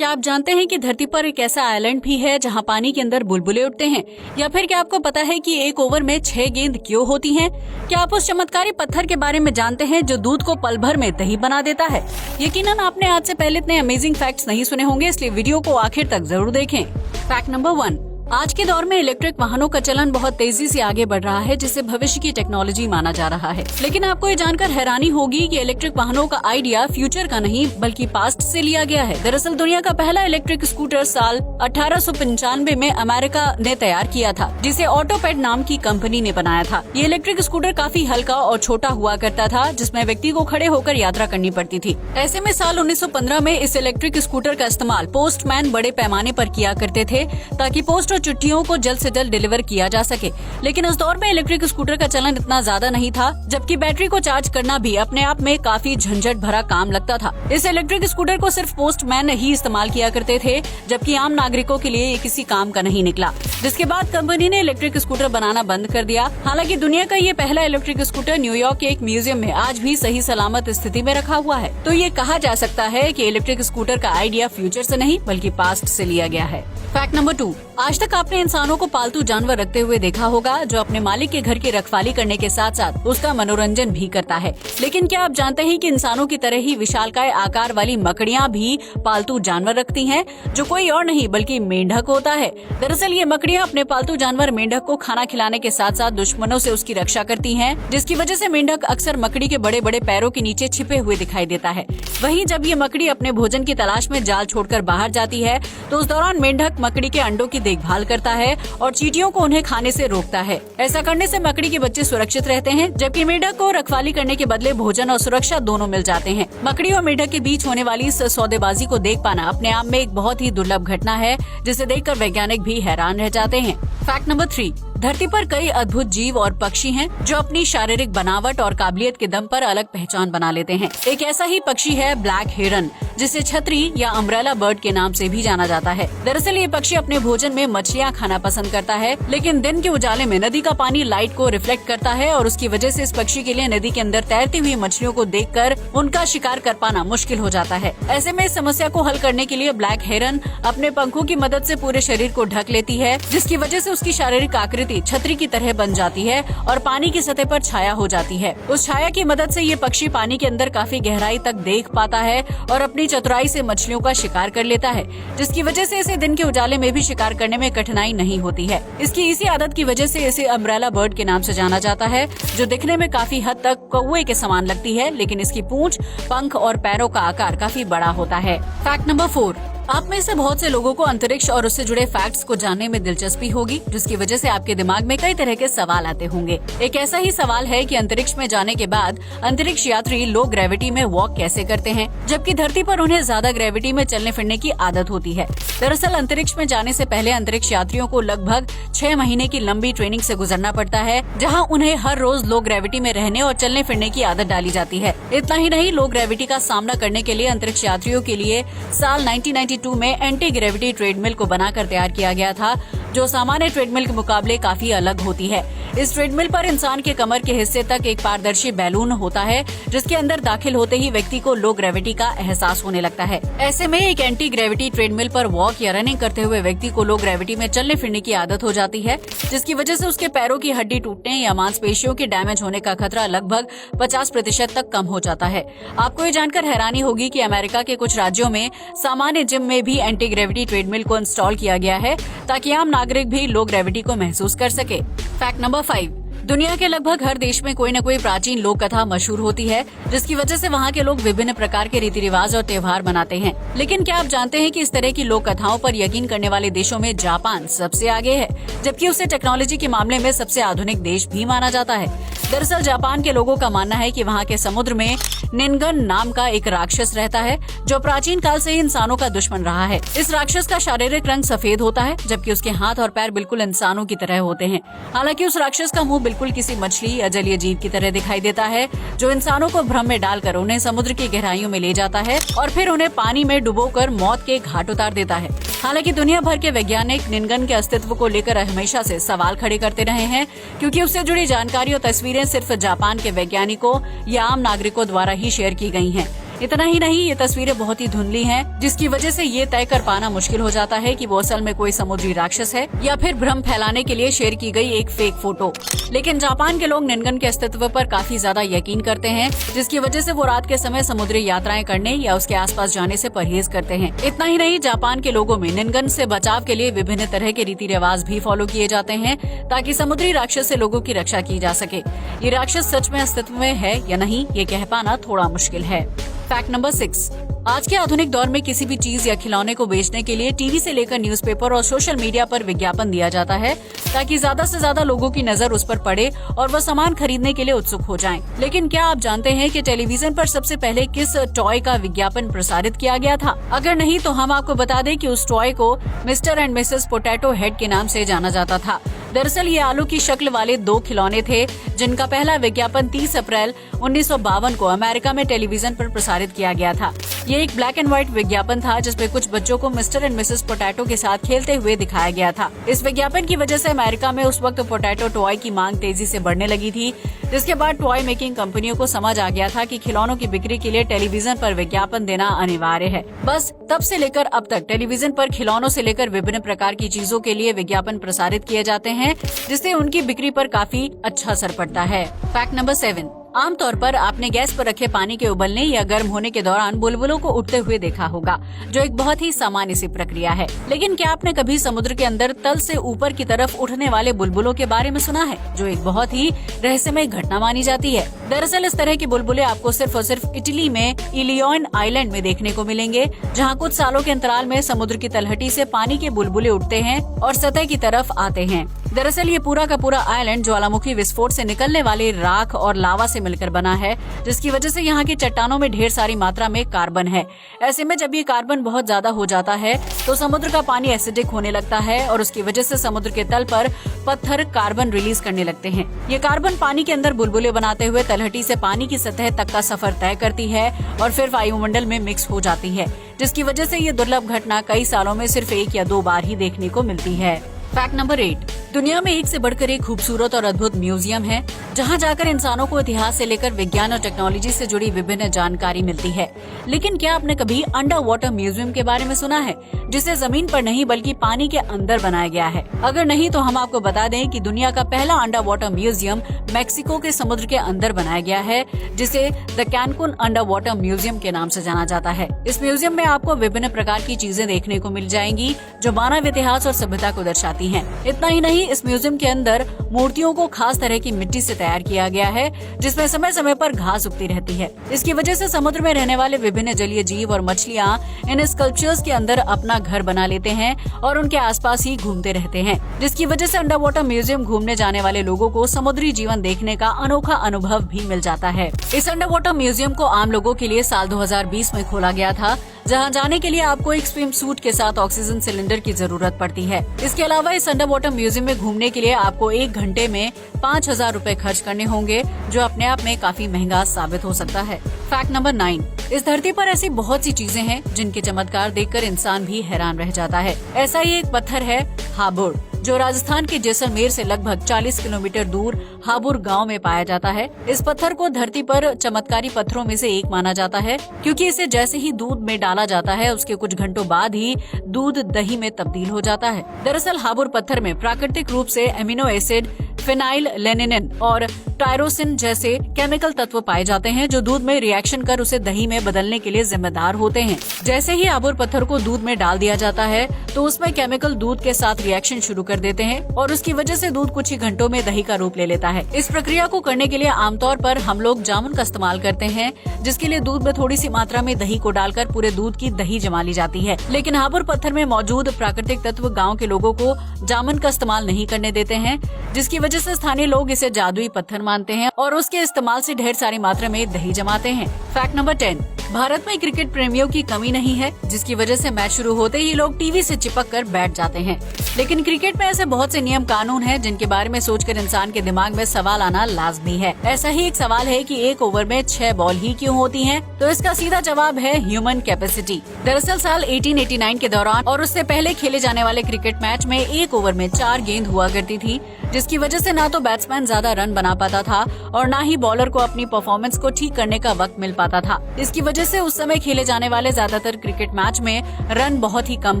क्या आप जानते हैं कि धरती पर एक ऐसा आइलैंड भी है जहां पानी के अंदर बुलबुले उठते हैं? या फिर क्या आपको पता है कि एक ओवर में 6 गेंद क्यों होती हैं? क्या आप उस चमत्कारी पत्थर के बारे में जानते हैं जो दूध को पल भर में दही बना देता है? यकीनन आपने आज से पहले इतने अमेजिंग फैक्ट्स नहीं सुने होंगे, इसलिए वीडियो को आखिर तक जरूर देखें। फैक्ट नंबर 1, आज के दौर में इलेक्ट्रिक वाहनों का चलन बहुत तेजी से आगे बढ़ रहा है, जिसे भविष्य की टेक्नोलॉजी माना जा रहा है। लेकिन आपको ये जानकर हैरानी होगी कि इलेक्ट्रिक वाहनों का आइडिया फ्यूचर का नहीं बल्कि पास्ट से लिया गया है। दरअसल दुनिया का पहला इलेक्ट्रिक स्कूटर साल 1895 में अमेरिका ने तैयार किया था, जिसे ऑटोपेड नाम की कंपनी ने बनाया था। ये इलेक्ट्रिक स्कूटर काफी हल्का और छोटा हुआ करता था, जिसमें व्यक्ति को खड़े होकर यात्रा करनी पड़ती थी। ऐसे में साल 1915 में इस इलेक्ट्रिक स्कूटर का इस्तेमाल पोस्टमैन बड़े पैमाने पर किया करते थे, ताकि पोस्ट चिट्ठियों को जल्द से जल्द डिलीवर किया जा सके। लेकिन उस दौर में इलेक्ट्रिक स्कूटर का चलन इतना ज्यादा नहीं था, जबकि बैटरी को चार्ज करना भी अपने आप में काफी झंझट भरा काम लगता था। इस इलेक्ट्रिक स्कूटर को सिर्फ पोस्टमैन ही इस्तेमाल किया करते थे, जबकि आम नागरिकों के लिए ये किसी काम का नहीं निकला। जिसके बाद कंपनी ने इलेक्ट्रिक स्कूटर बनाना बंद कर दिया। हालांकि दुनिया का ये पहला इलेक्ट्रिक स्कूटर न्यूयॉर्क के एक म्यूजियम में आज भी सही सलामत स्थिति में रखा हुआ है। तो ये कहा जा सकता है कि इलेक्ट्रिक स्कूटर का आइडिया फ्यूचर से नहीं बल्कि पास्ट से लिया गया है। फैक्ट नंबर 2, आज तक आपने इंसानों को पालतू जानवर रखते हुए देखा होगा, जो अपने मालिक के घर की रखवाली करने के साथ साथ उसका मनोरंजन भी करता है। लेकिन क्या आप जानते हैं कि इंसानों की तरह ही विशालकाय आकार वाली मकड़ियां भी पालतू जानवर रखती हैं, जो कोई और नहीं बल्कि मेंढक होता है। दरअसल ये मकड़ियां अपने पालतू जानवर मेंढक को खाना खिलाने के साथ साथ दुश्मनों से उसकी रक्षा करती हैं, जिसकी वजह से मेंढक अक्सर मकड़ी के बड़े बड़े पैरों के नीचे छिपे हुए दिखाई देता है। वहीं जब ये मकड़ी अपने भोजन की तलाश में जाल छोड़कर बाहर जाती है, तो उस दौरान मेंढक मकड़ी के अंडों की देखभाल करता है और चींटियों को उन्हें खाने से रोकता है। ऐसा करने से मकड़ी के बच्चे सुरक्षित रहते हैं, जबकि मेंढक को रखवाली करने के बदले भोजन और सुरक्षा दोनों मिल जाते हैं। मकड़ी और मेंढक के बीच होने वाली इस सौदेबाजी को देख पाना अपने आप में एक बहुत ही दुर्लभ घटना है, जिसे देखकर वैज्ञानिक भी हैरान रह जाते हैं। फैक्ट नंबर 3, धरती पर कई अद्भुत जीव और पक्षी हैं, जो अपनी शारीरिक बनावट और काबिलियत के दम पर अलग पहचान बना लेते हैं। एक ऐसा ही पक्षी है ब्लैक हेरन, जिसे छतरी या अम्ब्रेला बर्ड के नाम से भी जाना जाता है। दरअसल ये पक्षी अपने भोजन में मछलियां खाना पसंद करता है, लेकिन दिन के उजाले में नदी का पानी लाइट को रिफ्लेक्ट करता है और उसकी वजह से इस पक्षी के लिए नदी के अंदर तैरती हुई मछलियों को देखकर उनका शिकार कर पाना मुश्किल हो जाता है। ऐसे में इस समस्या को हल करने के लिए ब्लैक हेरन अपने पंखों की मदद से पूरे शरीर को ढक लेती है, जिसकी वजह से उसकी शारीरिक आकृति छतरी की तरह बन जाती है और पानी की सतह पर छाया हो जाती है। उस छाया की मदद से ये पक्षी पानी के अंदर काफी गहराई तक देख पाता है और अपनी चतुराई से मछलियों का शिकार कर लेता है, जिसकी वजह से इसे दिन के उजाले में भी शिकार करने में कठिनाई नहीं होती है। इसकी इसी आदत की वजह से इसे अम्ब्रेला बर्ड के नाम से जाना जाता है, जो दिखने में काफी हद तक कौवे के समान लगती है, लेकिन इसकी पूंछ, पंख और पैरों का आकार काफी बड़ा होता है। फैक्ट नंबर 4, आप में से बहुत से लोगों को अंतरिक्ष और उससे जुड़े फैक्ट्स को जानने में दिलचस्पी होगी, जिसकी वजह से आपके दिमाग में कई तरह के सवाल आते होंगे। एक ऐसा ही सवाल है कि अंतरिक्ष में जाने के बाद अंतरिक्ष यात्री लो ग्रेविटी में वॉक कैसे करते हैं, जबकि धरती पर उन्हें ज्यादा ग्रेविटी में चलने फिरने की आदत होती है। दरअसल अंतरिक्ष में जाने से पहले अंतरिक्ष यात्रियों को लगभग 6 महीने की लंबी ट्रेनिंग से गुजरना पड़ता है, जहाँ उन्हें हर रोज लो ग्रेविटी में रहने और चलने फिरने की आदत डाली जाती है। इतना ही नहीं, लो ग्रेविटी का सामना करने के लिए अंतरिक्ष यात्रियों के लिए साल 1992 में एंटी ग्रेविटी ट्रेडमिल को बनाकर तैयार किया गया था, जो सामान्य ट्रेडमिल के मुकाबले काफी अलग होती है। इस ट्रेडमिल पर इंसान के कमर के हिस्से तक एक पारदर्शी बैलून होता है, जिसके अंदर दाखिल होते ही व्यक्ति को लो ग्रेविटी का एहसास होने लगता है। ऐसे में एक एंटी ग्रेविटी ट्रेडमिल पर वॉक या रनिंग करते हुए व्यक्ति को लो ग्रेविटी में चलने फिरने की आदत हो जाती है, जिसकी वजह से उसके पैरों की हड्डी टूटने या मांसपेशियों के डैमेज होने का खतरा लगभग 50% तक कम हो जाता है। आपको ये जानकर हैरानी होगी कि अमेरिका के कुछ राज्यों में सामान्य जिम में भी एंटी ग्रेविटी ट्रेडमिल को इंस्टॉल किया गया है, ताकि आम नागरिक भी लो ग्रेविटी को महसूस कर सके। फैक्ट नंबर 5, दुनिया के लगभग हर देश में कोई न कोई प्राचीन लोक कथा मशहूर होती है, जिसकी वजह से वहाँ के लोग विभिन्न प्रकार के रीति रिवाज और त्योहार मनाते हैं। लेकिन क्या आप जानते हैं कि इस तरह की लोक कथाओं पर यकीन करने वाले देशों में जापान सबसे आगे है, जबकि उसे टेक्नोलॉजी के मामले में सबसे आधुनिक देश भी माना जाता है। दरअसल जापान के लोगों का मानना है कि वहाँ के समुद्र में निन्गन नाम का एक राक्षस रहता है, जो प्राचीन काल से ही इंसानों का दुश्मन रहा है। इस राक्षस का शारीरिक रंग सफेद होता है, जबकि उसके हाथ और पैर बिल्कुल इंसानों की तरह होते हैं। हालांकि उस राक्षस का मुंह बिल्कुल किसी मछली या जलीय जीव की तरह दिखाई देता है, जो इंसानों को भ्रम में डालकर उन्हें समुद्र की गहराइयों में ले जाता है और फिर उन्हें पानी में डुबोकर मौत के घाट उतार देता है। हालांकि दुनिया भर के वैज्ञानिक निन्गन के अस्तित्व को लेकर हमेशा से सवाल खड़े करते रहे हैं, क्योंकि उससे जुड़ी जानकारी और तस्वीरें सिर्फ जापान के वैज्ञानिकों या आम नागरिकों द्वारा ही शेयर की गई हैं। इतना ही नहीं, ये तस्वीरें बहुत ही धुंधली हैं, जिसकी वजह से ये तय कर पाना मुश्किल हो जाता है कि वो असल में कोई समुद्री राक्षस है या फिर भ्रम फैलाने के लिए शेयर की गई एक फेक फोटो। लेकिन जापान के लोग निन्गन के अस्तित्व पर काफी ज्यादा यकीन करते हैं, जिसकी वजह से वो रात के समय समुद्री यात्राएं करने या उसके आसपास जाने से परहेज करते हैं। इतना ही नहीं, जापान के लोगों में निन्गन से बचाव के लिए विभिन्न तरह के रीति रिवाज भी फॉलो किए जाते हैं, ताकि समुद्री राक्षस से लोगों की रक्षा की जा सके। ये राक्षस सच में अस्तित्व में है या नहीं, ये कह पाना थोड़ा मुश्किल है। Fact number 6। आज के आधुनिक दौर में किसी भी चीज या खिलौने को बेचने के लिए टीवी से लेकर न्यूज़पेपर और सोशल मीडिया पर विज्ञापन दिया जाता है, ताकि ज्यादा से ज्यादा लोगों की नजर उस पर पड़े और वह सामान खरीदने के लिए उत्सुक हो जाएं। लेकिन क्या आप जानते हैं कि टेलीविजन पर सबसे पहले किस टॉय का विज्ञापन प्रसारित किया गया था? अगर नहीं तो हम आपको बता दें कि उस टॉय को mister and Mrs potato head के नाम से जाना जाता था। दरअसल ये आलू की शक्ल वाले 2 खिलौने थे, जिनका पहला विज्ञापन 30 अप्रैल 1952 को अमेरिका में टेलीविजन पर प्रसारित किया गया था। ये एक ब्लैक एंड व्हाइट विज्ञापन था, जिसमें कुछ बच्चों को मिस्टर एंड मिसेस पोटैटो के साथ खेलते हुए दिखाया गया था। इस विज्ञापन की वजह से अमेरिका में उस वक्त पोटैटो टॉय की मांग तेजी से बढ़ने लगी थी, जिसके बाद टॉय मेकिंग कंपनियों को समझ आ गया था कि खिलौनों की बिक्री के लिए टेलीविजन पर विज्ञापन देना अनिवार्य है। बस तब से लेकर अब तक टेलीविजन पर खिलौनों से लेकर विभिन्न प्रकार की चीजों के लिए विज्ञापन प्रसारित किए जाते हैं, जिससे उनकी बिक्री पर काफी अच्छा असर पड़ता है। Fact number 7। आमतौर पर आपने गैस पर रखे पानी के उबलने या गर्म होने के दौरान बुलबुलों को उठते हुए देखा होगा, जो एक बहुत ही सामान्य सी प्रक्रिया है। लेकिन क्या आपने कभी समुद्र के अंदर तल से ऊपर की तरफ उठने वाले बुलबुलों के बारे में सुना है, जो एक बहुत ही रहस्यमय घटना मानी जाती है? दरअसल इस तरह के बुलबुले आपको सिर्फ और सिर्फ इटली में इलियन आइलैंड में देखने को मिलेंगे, जहाँ कुछ सालों के अंतराल में समुद्र की तलहटी से पानी के बुलबुले उठते हैं और सतह की तरफ आते हैं। दरअसल ये पूरा का पूरा आइलैंड ज्वालामुखी विस्फोट से निकलने वाले राख और लावा से मिलकर बना है, जिसकी वजह से यहाँ की चट्टानों में ढेर सारी मात्रा में कार्बन है। ऐसे में जब ये कार्बन बहुत ज्यादा हो जाता है तो समुद्र का पानी एसिडिक होने लगता है और उसकी वजह से समुद्र के तल पर पत्थर कार्बन रिलीज करने लगते हैं। ये कार्बन पानी के अंदर बुलबुले बनाते हुए तलहटी से पानी की सतह तक का सफर तय करती है और फिर वायुमंडल में मिक्स हो जाती है, जिसकी वजह से ये दुर्लभ घटना कई सालों में सिर्फ 1 या 2 बार ही देखने को मिलती है। Fact number 8। दुनिया में एक से बढ़कर एक खूबसूरत और अद्भुत म्यूजियम है, जहां जाकर इंसानों को इतिहास से लेकर विज्ञान और टेक्नोलॉजी से जुड़ी विभिन्न जानकारी मिलती है। लेकिन क्या आपने कभी अंडर वाटर म्यूजियम के बारे में सुना है, जिसे जमीन पर नहीं बल्कि पानी के अंदर बनाया गया है? अगर नहीं तो हम आपको बता दें कि दुनिया का पहला अंडर वाटर म्यूजियम मेक्सिको के समुद्र के अंदर बनाया गया है, जिसे the Cancun under water museum के नाम से जाना जाता है। इस म्यूजियम में आपको विभिन्न प्रकार की चीजें देखने को मिल जाएंगी, जो मानव इतिहास और सभ्यता को दर्शाती हैं। इतना ही नहीं, इस म्यूजियम के अंदर मूर्तियों को खास तरह की मिट्टी से तैयार किया गया है, जिसमें समय समय पर घास उगती रहती है। इसकी वजह से समुद्र में रहने वाले विभिन्न जलीय जीव और मछलियाँ इन स्कल्पचर्स के अंदर अपना घर बना लेते हैं और उनके आसपास ही घूमते रहते हैं, जिसकी वजह से अंडर वाटर म्यूजियम घूमने जाने वाले लोगों को समुद्री जीवन देखने का अनोखा अनुभव भी मिल जाता है। इस अंडर वाटर म्यूजियम को आम लोगों के लिए साल 2020 में खोला गया था, जहां जाने के लिए आपको एक स्विम सूट के साथ ऑक्सीजन सिलेंडर की जरूरत पड़ती है। इसके अलावा इस अंडर वाटर म्यूजियम में घूमने के लिए आपको 1 घंटे में 5000 रूपए खर्च करने होंगे, जो अपने आप में काफी महंगा साबित हो सकता है। Fact number 9। इस धरती पर ऐसी बहुत सी चीजें हैं जिनके चमत्कार देखकर इंसान भी हैरान रह जाता है। ऐसा ही एक पत्थर है हाबुड़, जो राजस्थान के जैसलमेर से लगभग 40 किलोमीटर दूर हाबुड़ गांव में पाया जाता है। इस पत्थर को धरती पर चमत्कारी पत्थरों में से एक माना जाता है, क्योंकि इसे जैसे ही दूध में डाला जाता है, उसके कुछ घंटों बाद ही दूध दही में तब्दील हो जाता है। दरअसल हाबुड़ पत्थर में प्राकृतिक रूप से एमिनो एसिड, फेनाइलएलेनिन और टायरोसिन जैसे केमिकल तत्व पाए जाते हैं, जो दूध में रिएक्शन कर उसे दही में बदलने के लिए जिम्मेदार होते हैं। जैसे ही हाबुड़ पत्थर को दूध में डाल दिया जाता है, तो उसमें केमिकल दूध के साथ रिएक्शन शुरू कर देते हैं और उसकी वजह से दूध कुछ ही घंटों में दही का रूप ले लेता है। इस प्रक्रिया को करने के लिए आमतौर पर हम लोग जामुन का इस्तेमाल करते हैं, जिसके लिए दूध में थोड़ी सी मात्रा में दही को डालकर पूरे दूध की दही जमा ली जाती है। लेकिन हाबुड़ पत्थर में मौजूद प्राकृतिक तत्व गाँव के लोगों को जामुन का इस्तेमाल नहीं करने देते हैं, जिसकी वजह से स्थानीय लोग इसे जादुई पत्थर मानते हैं और उसके इस्तेमाल से ढेर सारी मात्रा में दही जमाते हैं। Fact number 10। भारत में क्रिकेट प्रेमियों की कमी नहीं है, जिसकी वजह से मैच शुरू होते ही लोग टीवी से चिपक कर बैठ जाते हैं। लेकिन क्रिकेट में ऐसे बहुत से नियम कानून हैं, जिनके बारे में सोचकर इंसान के दिमाग में सवाल आना लाजमी है। ऐसा ही एक सवाल है कि एक ओवर में 6 बॉल ही क्यों होती हैं? तो इसका सीधा जवाब है ह्यूमन कैपेसिटी। दरअसल साल 1889 के दौरान और उससे पहले खेले जाने वाले क्रिकेट मैच में एक ओवर में 4 गेंद हुआ करती थी, जिसकी वजह से ना तो बैट्समैन ज्यादा रन बना पाता था और ना ही बॉलर को अपनी परफॉर्मेंस को ठीक करने का वक्त मिल पाता था। इसकी वजह से उस समय खेले जाने वाले ज्यादातर क्रिकेट मैच में रन बहुत ही कम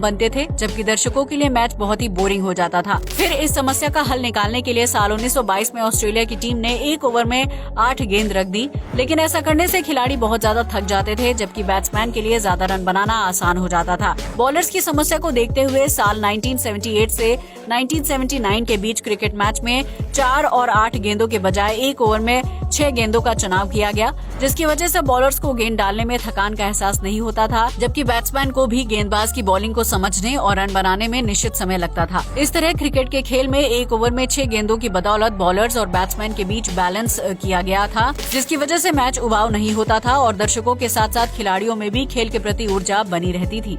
बनते थे, जबकि दर्शकों के लिए मैच बहुत ही बोरिंग हो जाता था। फिर इस समस्या का हल निकालने के लिए साल 1922 में ऑस्ट्रेलिया की टीम ने एक ओवर में 8 गेंद रख दी, लेकिन ऐसा करने से खिलाड़ी बहुत ज्यादा थक जाते थे, जबकि बैट्समैन के लिए ज्यादा रन बनाना आसान हो जाता था। बॉलर्स की समस्या को देखते हुए साल 1978 से 1979 के बीच क्रिकेट मैच में 4 और 8 गेंदों के बजाय एक ओवर में 6 गेंदों का चुनाव किया गया, जिसकी वजह से बॉलर्स को गेंद डालने में थकान का एहसास नहीं होता था, जबकि बैट्समैन को भी गेंदबाज की बॉलिंग को समझने और रन बनाने में निश्चित समय लगता था। इस तरह क्रिकेट के खेल में एक ओवर में 6 गेंदों की बदौलत बॉलर्स और बैट्समैन के बीच बैलेंस किया गया था, जिसकी वजह से मैच उबाऊ नहीं होता था और दर्शकों के साथ साथ खिलाड़ियों में भी खेल के प्रति ऊर्जा बनी रहती थी।